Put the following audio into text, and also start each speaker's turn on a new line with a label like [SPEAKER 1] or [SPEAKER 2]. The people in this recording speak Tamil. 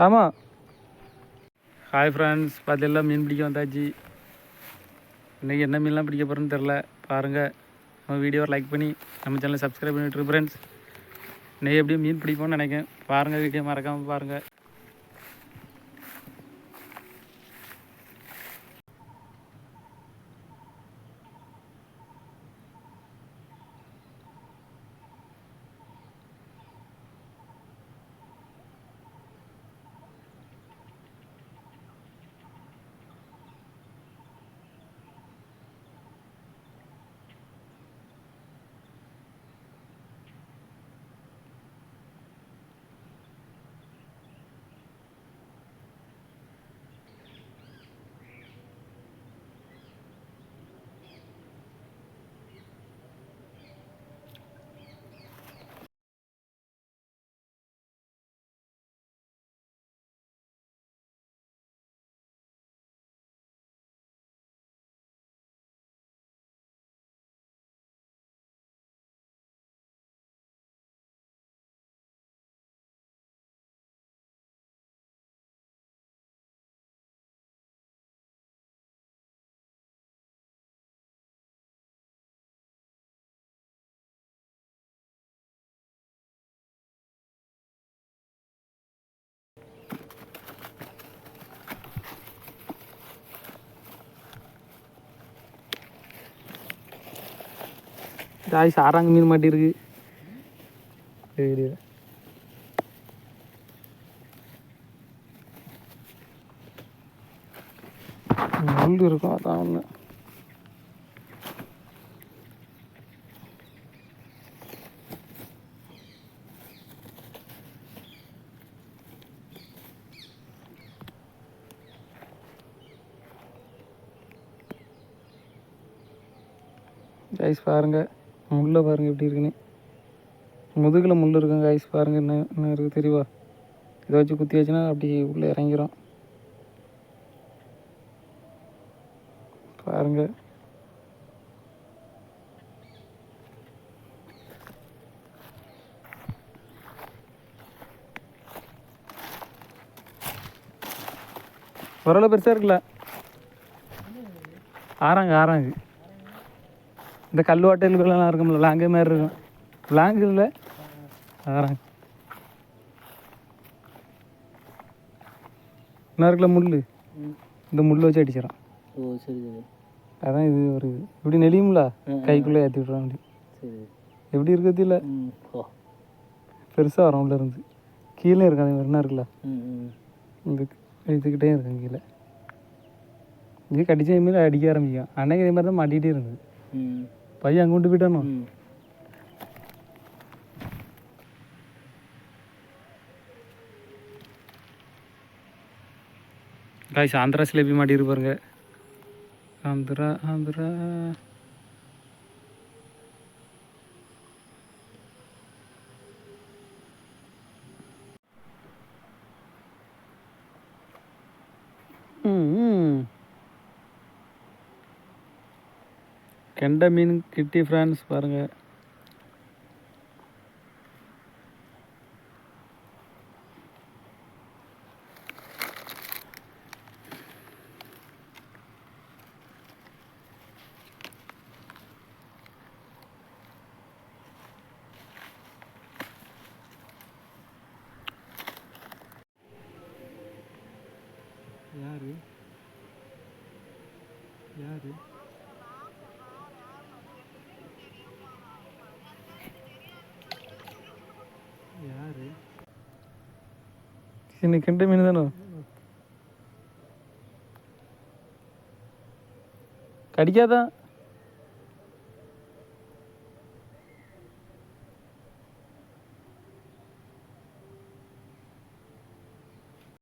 [SPEAKER 1] ஆமாம். ஹாய் ஃப்ரெண்ட்ஸ், பார்த்தெல்லாம் மீன் பிடிக்க வந்தாச்சு. இன்றைக்கி என்ன மீன்லாம் பிடிக்க போகிறேன்னு தெரில. பாருங்கள், நம்ம வீடியோவை லைக் பண்ணி நம்ம சேனலை சப்ஸ்கிரைப் பண்ணிவிட்டு ஃப்ரெண்ட்ஸ். இன்றைக்கி எப்படியும் மீன் பிடிப்போம்னு நினைக்கிறேன். பாருங்கள், வீடியோ மறக்காமல் பாருங்கள். காய் சாராங்க மீன் மாட்டிருக்கு. முள் இருக்கும், அதான் ஒன்று. கைஸ் பாருங்கள், முள்ளை பாருங்கள் எப்படி இருக்குன்னு. முதுகில் முள் இருக்குங்க கைஸ். பாருங்கள் என்ன இருக்குது தெரியவா? இதை வச்சு குத்தி வச்சுன்னா அப்படி உள்ளே இறங்கிரும். பாருங்கள், ஓரளவு பெருசாக இருக்குல்ல. ஆறாங்க இந்த கல் வாட்டையிலாம் இருக்கும்ல, லாங்கே மாதிரி இருக்கும். லாங்கு இல்லை, ஆறாங்க. என்ன இருக்குல்ல முள், இந்த முள் வச்சு அடிச்சிடறான். ஓ சரி சரி. அதான் இது ஒரு இப்படி நெளியும்ல, கைக்குள்ளே ஏற்றி விட்றான். அப்படி சரி எப்படி இருக்கிறது இல்லை, பெருசாக வரும் உள்ள இருந்து. கீழே இருக்கு அதே மாதிரி. என்ன இருக்குல்ல, இந்த இதுக்கிட்டே இருக்கும் கீழே. இது கடிச்ச மாரி அடிக்க ஆரம்பிக்கும். அன்னைக்கு இதே மாதிரி தான் மாட்டிகிட்டே இருந்தது. பையன் அங்கே கொண்டு போயிட்டானோ. காய்ஸ், ஆந்திரா சிலேபி மாட்டிருக்கு பாருங்க. ஆந்திரா ஆந்திரா. கெண்டை மீன் கிட்டி ஃப்ரெண்ட்ஸ் பாருங்கள். யாரு யாரு யாரு இன்னைக்கு கெண்டை மீன் தானே கடிக்காதான்.